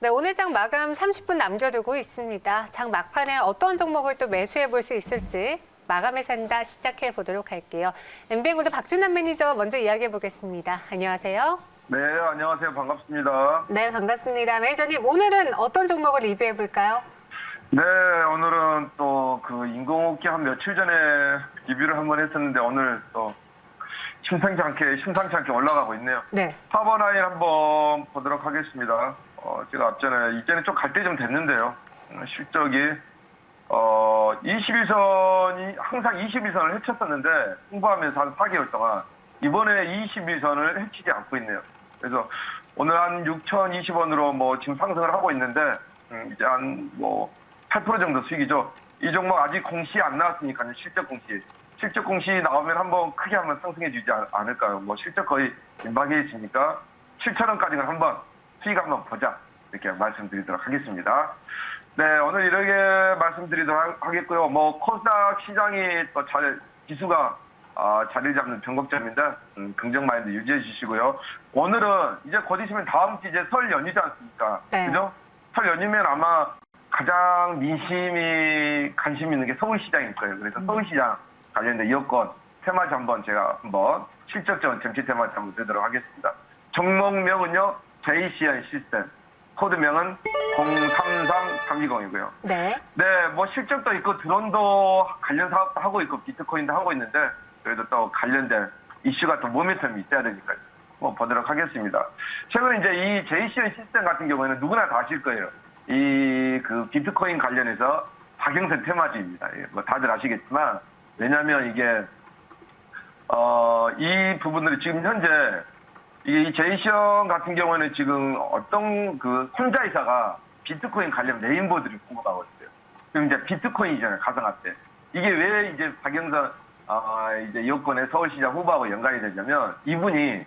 네, 오늘 장 마감 30분 남겨두고 있습니다. 장 막판에 어떤 종목을 또 매수해 볼 수 있을지 마감에 산다 시작해 보도록 할게요. MBN골드 박준환 매니저 먼저 이야기해 보겠습니다. 안녕하세요. 네, 안녕하세요. 반갑습니다. 네, 반갑습니다. 매니저님, 오늘은 어떤 종목을 리뷰해 볼까요? 네, 오늘은 또 그 인공호흡기 한 며칠 전에 리뷰를 한번 했었는데 오늘 또 심상치 않게 올라가고 있네요. 네. 파버라인 한번 보도록 하겠습니다. 제가 이전에 좀 갈 때 좀 됐는데요. 실적이 21선이 항상 21선을 헤쳤었는데 홍보하면서 한 4개월 동안 이번에 21선을 헤치지 않고 있네요. 그래서 오늘 한 6,020원으로 뭐 지금 상승을 하고 있는데 이제 한 뭐 8% 정도 수익이죠. 이 종목 아직 공시 안 나왔으니까요. 실적 공시 나오면 크게 한번 상승해 주지 않을까요? 뭐 실적 거의 임박해 있으니까 7,000원까지는 한번 수익 한번 보자. 이렇게 말씀드리도록 하겠습니다. 네, 오늘 이렇게 말씀드리도록 하겠고요. 뭐 코스닥 시장이 또 지수가 자리를 잡는 변곡점인데 긍정 마인드 유지해 주시고요. 오늘은 이제 곧 있으면 다음 주 이제 설 연휴지 않습니까? 네. 그죠? 설 연휴면 아마 가장 관심 있는 게 서울시장일 거예요. 그래서 서울시장 관련된 여건 테마주 제가 실적전 정치 테마주 한번 드리도록 하겠습니다. 종목명은요, JCN 시스템. 코드명은 033320이고요. 네. 네, 뭐 실적도 있고 드론도 관련 사업도 하고 있고 비트코인도 하고 있는데 그래도 또 관련된 이슈가 또 모멘텀이 있어야 되니까 보도록 하겠습니다. 최근에 이제 이 JCN 시스템 같은 경우에는 누구나 다 아실 거예요. 그 비트코인 관련해서 박영선 테마주입니다. 뭐 다들 아시겠지만 왜냐하면 이게 이 부분들이 지금 현재 이 제이션 같은 경우에는 지금 어떤 그 혼자이사가 비트코인 관련 메인보드를 공급하고 있어요. 그럼 이제 비트코인이잖아요, 가상화폐. 이게 왜 이제 박영선 이제 여권의 서울시장 후보하고 연관이 되냐면 이분이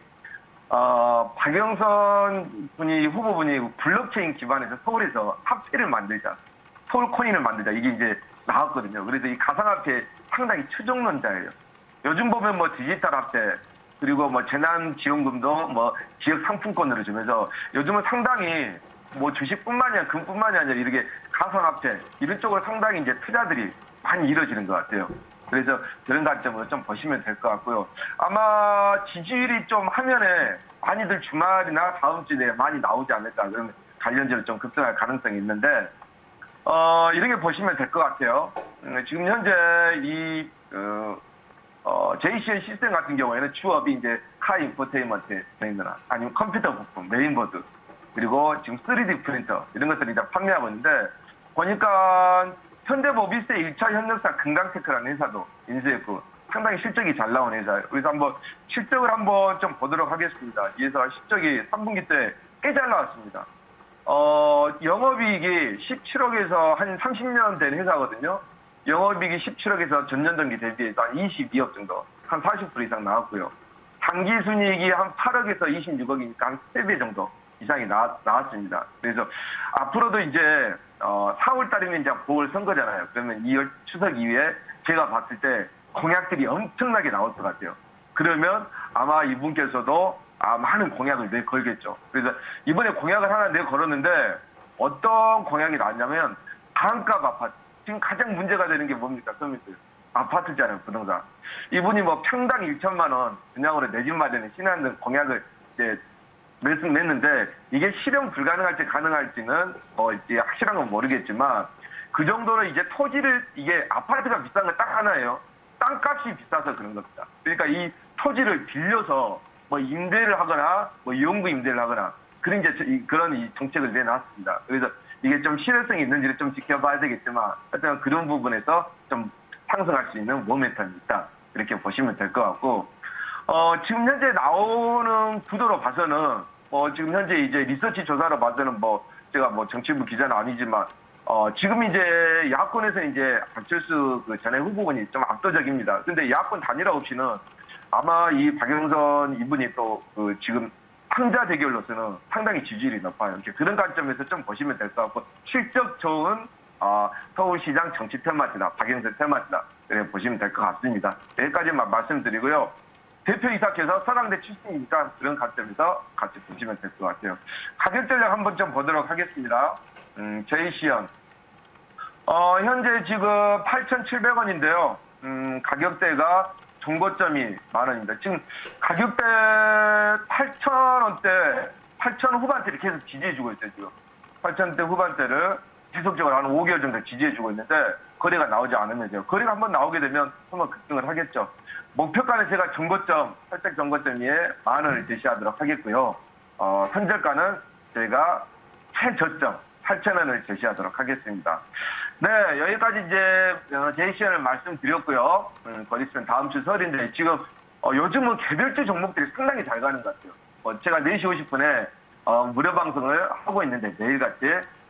박영선 후보분이 블록체인 기반에서 서울에서 화폐를 만들자, 서울코인을 만들자 이게 이제 나왔거든요. 그래서 이 가상화폐 상당히 추종론자예요. 요즘 보면 뭐 디지털 화폐 그리고 뭐 재난지원금도 뭐 지역 상품권으로 주면서 요즘은 상당히 뭐 주식뿐만이 아니라 금뿐만이 아니라 이렇게 가상화폐 이런 쪽으로 상당히 이제 투자들이 많이 이루어지는 것 같아요. 그래서 그런 관점으로 좀 보시면 될 것 같고요. 아마 지지율이 좀 화면에 많이들 주말이나 다음 주에 많이 나오지 않을까. 그러면 관련주로 좀 급등할 가능성이 있는데, 이렇게 보시면 될 것 같아요. 지금 현재 JCN 시스템 같은 경우에는 주업이 이제 카 인포테인먼트 메인이나 아니면 컴퓨터 부품, 메인보드, 그리고 지금 3D 프린터 이런 것들을 이제 판매하고 있는데, 보니까 현대모비스의 1차 협력사 금강테크라는 회사도 인수했고 상당히 실적이 잘 나온 회사예요. 그래서 실적을 좀 보도록 하겠습니다. 이 회사 실적이 3분기 때 꽤 잘 나왔습니다. 영업이익이 17억에서 한 30년 된 회사거든요. 영업이익이 17억에서 전년 동기 대비해서 한 22억 정도, 한 40% 이상 나왔고요. 당기순이익이 한 8억에서 26억이니까 한 3배 정도 이상이 나왔습니다. 그래서 앞으로도 이제 4월 달이면 이제 보궐선거잖아요. 그러면 2월 추석 이후에 제가 봤을 때 공약들이 엄청나게 나올 것 같아요. 그러면 아마 이분께서도 많은 공약을 내걸겠죠. 그래서 이번에 공약을 하나 내걸었는데 어떤 공약이 나왔냐면 반값 아파트. 지금 가장 문제가 되는 게 뭡니까? 서민들. 아파트잖아요, 부동산. 이분이 뭐 평당 1천만 원 분양으로 내 집 마련에 신하는 공약을 이제 냈는데 이게 실현 불가능할지 가능할지는 이제 확실한 건 모르겠지만 그 정도로 이제 토지를 이게 아파트가 비싼 건 딱 하나예요. 땅값이 비싸서 그런 겁니다. 그러니까 이 토지를 빌려서 뭐 임대를 하거나 뭐 이용구 임대를 하거나 그런 이 정책을 내놨습니다. 그래서 이게 좀 실효성이 있는지를 좀 지켜봐야 되겠지만 하여튼 그런 부분에서 좀 상승할 수 있는 모멘텀이 있다. 이렇게 보시면 될 것 같고 지금 현재 나오는 구도로 봐서는 지금 현재 이제 리서치 조사로 봐서는 제가 정치부 기자는 아니지만 지금 이제 야권에서 이제 안철수 그 전에 후보군이 좀 압도적입니다. 근데 야권 단일화 없이는 아마 이 박영선 이분이 또 지금 상자 대결로서는 상당히 지지율이 높아요. 이렇게 그런 관점에서 좀 보시면 될 것 같고 실적 좋은 서울시장 정치 테마주다, 박영선 테마주다 이렇게 보시면 될 것 같습니다. 여기까지만 말씀드리고요. 대표이사께서 서강대 출신이니까 그런 관점에서 같이 보시면 될 것 같아요. 가격 전략 한번 좀 보도록 하겠습니다. JC현. 현재 지금 8,700원인데요. 가격대가 중고점이 만 원입니다. 지금 가격대 8,000원대, 8,000 후반대를 계속 지지해주고 있어요, 지금. 8,000대 후반대를 지속적으로 한 5개월 정도 지지해주고 있는데, 거래가 나오지 않으면요. 거래가 한번 나오게 되면 한번 급등을 하겠죠. 목표가는 제가 정고점, 살짝 정고점 위에 만 원을 제시하도록 하겠고요. 현재가는 제가 최저점 8,000원을 제시하도록 하겠습니다. 네, 여기까지 이제 제시션을 말씀드렸고요. 곧 있으면 다음 주 설인데 지금 요즘은 개별주 종목들이 상당히 잘 가는 것 같아요. 제가 4시 50분에 무료 방송을 하고 있는데 내일같이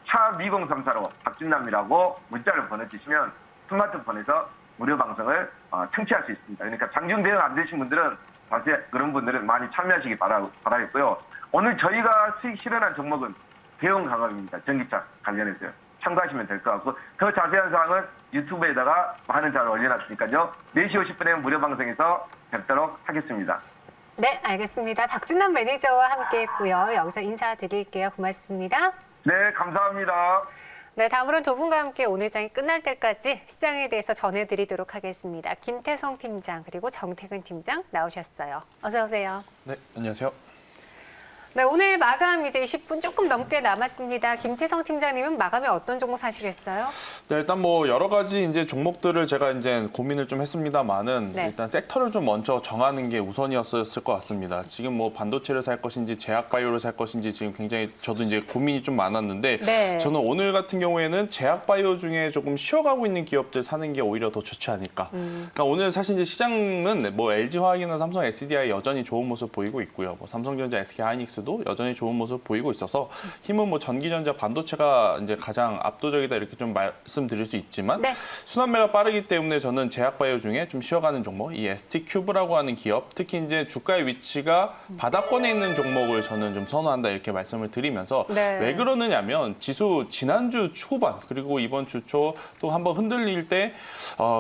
차 2034로 박준남이라고 문자를 보내주시면 스마트폰에서 무료 방송을 청취할 수 있습니다. 그러니까 장중 대응 안 되신 분들은 다시 그런 분들은 많이 참여하시기 바라겠고요. 오늘 저희가 수익 실현한 종목은 대형 강압입니다. 전기차 관련해서요. 참고하시면 될 것 같고 더 자세한 사항은 유튜브에다가 많은 자료 올려놨으니까요. 4시 50분에 무료 방송에서 뵙도록 하겠습니다. 네, 알겠습니다. 박준남 매니저와 함께했고요. 여기서 인사드릴게요. 고맙습니다. 네, 감사합니다. 네, 다음으로는 두 분과 함께 오늘 장이 끝날 때까지 시장에 대해서 전해드리도록 하겠습니다. 김태성 팀장 그리고 정태근 팀장 나오셨어요. 어서 오세요. 네, 안녕하세요. 네, 오늘 마감 이제 20분 조금 넘게 남았습니다. 김태성 팀장님은 마감에 어떤 종목 사시겠어요? 네, 일단 뭐 여러 가지 이제 종목들을 제가 이제 고민을 좀 했습니다만은 네. 일단 섹터를 좀 먼저 정하는 게 우선이었을 것 같습니다. 지금 뭐 반도체를 살 것인지 제약바이오를 살 것인지 지금 굉장히 저도 이제 고민이 좀 많았는데 네. 저는 오늘 같은 경우에는 제약바이오 중에 조금 쉬어가고 있는 기업들 사는 게 오히려 더 좋지 않을까. 그러니까 오늘 사실 이제 시장은 뭐 LG화학이나 삼성 SDI 여전히 좋은 모습 보이고 있고요. 뭐 삼성전자, SK하이닉스도 여전히 좋은 모습 보이고 있어서 힘은 뭐 전기전자, 반도체가 이제 가장 압도적이다 이렇게 좀 말씀드릴 수 있지만 네. 순환매가 빠르기 때문에 저는 제약바이오 중에 좀 쉬어가는 종목, 이 ST큐브라고 하는 기업, 특히 이제 주가의 위치가 바닥권에 있는 종목을 저는 좀 선호한다 이렇게 말씀을 드리면서 네. 왜 그러느냐면 지수 지난주 초반 그리고 이번 주 초 또 한번 흔들릴 때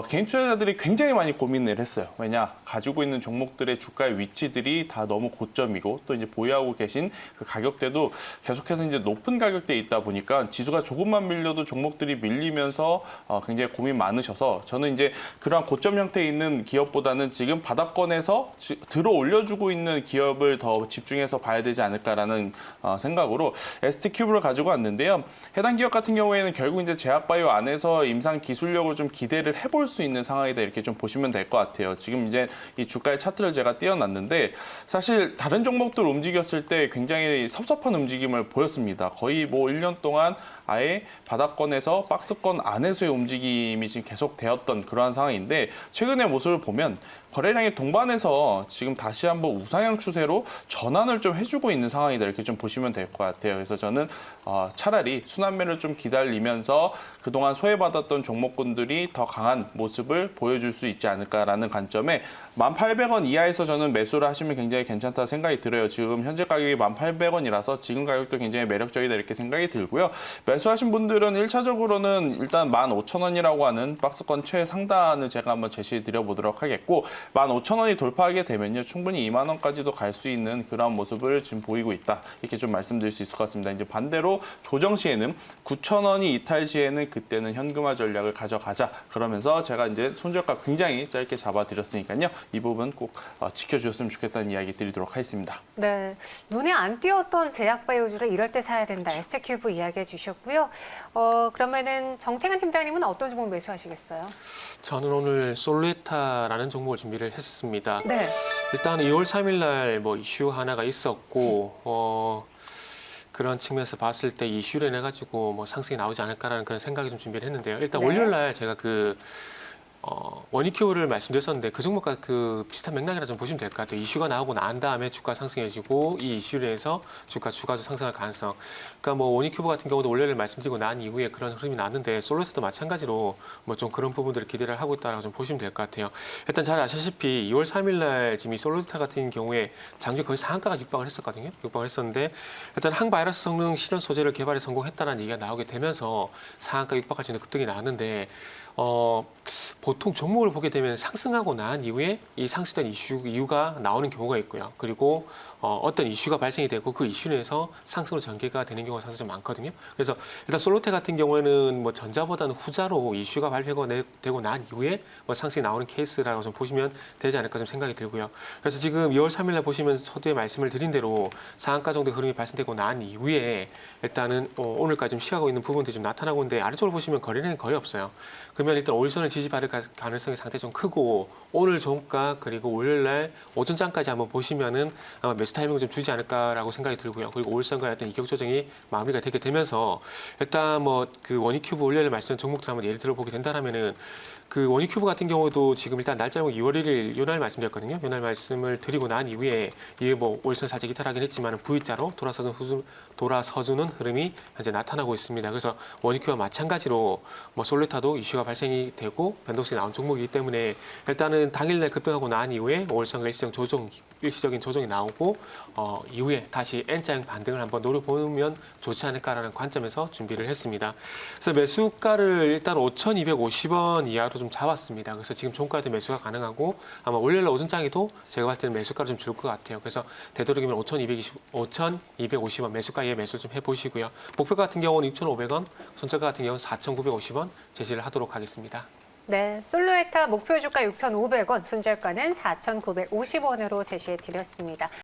개인 투자자들이 굉장히 많이 고민을 했어요. 왜냐 가지고 있는 종목들의 주가의 위치들이 다 너무 고점이고 또 이제 보유하고 계신 그 가격대도 계속해서 이제 높은 가격대에 있다 보니까 지수가 조금만 밀려도 종목들이 밀리면서 굉장히 고민 많으셔서 저는 이제 그러한 고점 형태에 있는 기업보다는 지금 바닥권에서 들어 올려주고 있는 기업을 더 집중해서 봐야 되지 않을까라는 생각으로 ST큐브를 가지고 왔는데요. 해당 기업 같은 경우에는 결국 이제 제약바이오 안에서 임상 기술력을 좀 기대를 해볼 수 있는 상황이다 이렇게 좀 보시면 될 것 같아요. 지금 이제 이 주가의 차트를 제가 띄워놨는데 사실 다른 종목들 움직였을 때 굉장히 섭섭한 움직임을 보였습니다. 거의 뭐 1년 동안 아예 바닥권에서 박스권 안에서의 움직임이 지금 계속 되었던 그러한 상황인데 최근의 모습을 보면 거래량이 동반해서 지금 다시 한번 우상향 추세로 전환을 좀 해주고 있는 상황이다 이렇게 좀 보시면 될 것 같아요. 그래서 저는 차라리 순환매를 좀 기다리면서 그동안 소외받았던 종목군들이 더 강한 모습을 보여줄 수 있지 않을까라는 관점에 1,800원 이하에서 저는 매수를 하시면 굉장히 괜찮다 생각이 들어요. 지금 현재 가격이 1,800원이라서 지금 가격도 굉장히 매력적이다 이렇게 생각이 들고요. 매수하신 분들은 1차적으로는 일단 15,000원이라고 하는 박스권 최상단을 제가 한번 제시해 드려 보도록 하겠고 15,000원이 돌파하게 되면요. 충분히 2만 원까지도 갈 수 있는 그런 모습을 지금 보이고 있다. 이렇게 좀 말씀드릴 수 있을 것 같습니다. 이제 반대로 조정 시에는 9,000원이 이탈 시에는 그때는 현금화 전략을 가져가자. 그러면서 제가 이제 손절가 굉장히 짧게 잡아 드렸으니까요. 이 부분 꼭 지켜주셨으면 좋겠다는 이야기 드리도록 하겠습니다. 네, 눈에 안 띄었던 제약바이오주를 이럴 때 사야 된다. ST큐브 이야기해 주셨고요. 그러면은 정태근 팀장님은 어떤 종목 매수하시겠어요? 저는 오늘 솔루에타라는 종목을 준비를 했습니다. 네. 일단 2월 3일 날 뭐 이슈 하나가 있었고 그런 측면에서 봤을 때 이슈를 인해 가지고 뭐 상승이 나오지 않을까라는 그런 생각이 좀 준비를 했는데요. 일단 네. 월요일 날 제가 원익큐브를 말씀드렸었는데 그 종목과 그 비슷한 맥락이라 좀 보시면 될 것 같아요. 이슈가 나오고 난 다음에 주가 상승해지고 이 이슈로 해서 주가도 상승할 가능성. 그러니까 뭐 원익큐브 같은 경우도 월요일 말씀드리고 난 이후에 그런 흐름이 났는데 솔루에타도 마찬가지로 뭐 좀 그런 부분들을 기대를 하고 있다라고 좀 보시면 될 것 같아요. 일단 잘 아시다시피 2월 3일 날 지금 이 솔루에타 같은 경우에 장중 거의 상한가가 육박을 했었거든요. 육박을 했었는데 일단 항바이러스 성능 실현 소재를 개발에 성공했다는 얘기가 나오게 되면서 상한가 육박할 수 있는 급등이 나왔는데 보통 종목을 보게 되면 상승하고 난 이후에 이 상승된 이유가 나오는 경우가 있고요. 그리고 어떤 이슈가 발생이 되고 그 이슈로 해서 상승으로 전개가 되는 경우가 상당히 좀 많거든요. 그래서 일단 솔로테 같은 경우에는 뭐 전자보다는 후자로 이슈가 발표가 되고 난 이후에 뭐 상승이 나오는 케이스라고 좀 보시면 되지 않을까 좀 생각이 들고요. 그래서 지금 2월 3일 날 보시면 서두에 말씀을 드린 대로 상한가 정도의 흐름이 발생되고 난 이후에 일단은 오늘까지 좀 쉬어가고 있는 부분들이 좀 나타나고 있는데 아래쪽으로 보시면 거래량이 거의 없어요. 그러면 일단 올선을 지지받을 가능성이 상당히 좀 크고 오늘 종가 그리고 월요일 날 오전장까지 한번 보시면은 아마 매수 타이밍을 좀 주지 않을까라고 생각이 들고요. 그리고 올선과의 어떤 이격 조정이 마무리가 되게 되면서 일단 뭐 그 원익큐브 월요일에 말씀드린 종목들 한번 예를 들어보게 된다라면은 그 원익큐브 같은 경우도 지금 일단 날짜는 2월 1일 요날 말씀드렸거든요. 요날 말씀을 드리고 난 이후에 이게 뭐 올선 살짝 이탈하긴 했지만 V자로 돌아서주는 흐름이 현재 나타나고 있습니다. 그래서 원익큐브와 마찬가지로 뭐 솔레타도 이슈가 발생이 되고 변동성이 나온 종목이기 때문에 일단은 당일날 급등하고 난 이후에 올선과 일시적인 조정이 나오고 이후에 다시 N자형 반등을 한번 노려보면 좋지 않을까라는 관점에서 준비를 했습니다. 그래서 매수가를 일단 5,250원 이하로 좀 잡았습니다. 그래서 지금 종가에도 매수가 가능하고 아마 월요일 오전장에도 제가 봤을 때는 매수가를 좀 줄 것 같아요. 그래서 되도록이면 5,250원 매수가 예 매수 좀 해보시고요. 목표가 같은 경우는 6,500원, 손절가 같은 경우는 4,950원 제시를 하도록 하겠습니다. 네, 솔로에타 목표 주가 6,500원, 손절가는 4,950원으로 제시해 드렸습니다.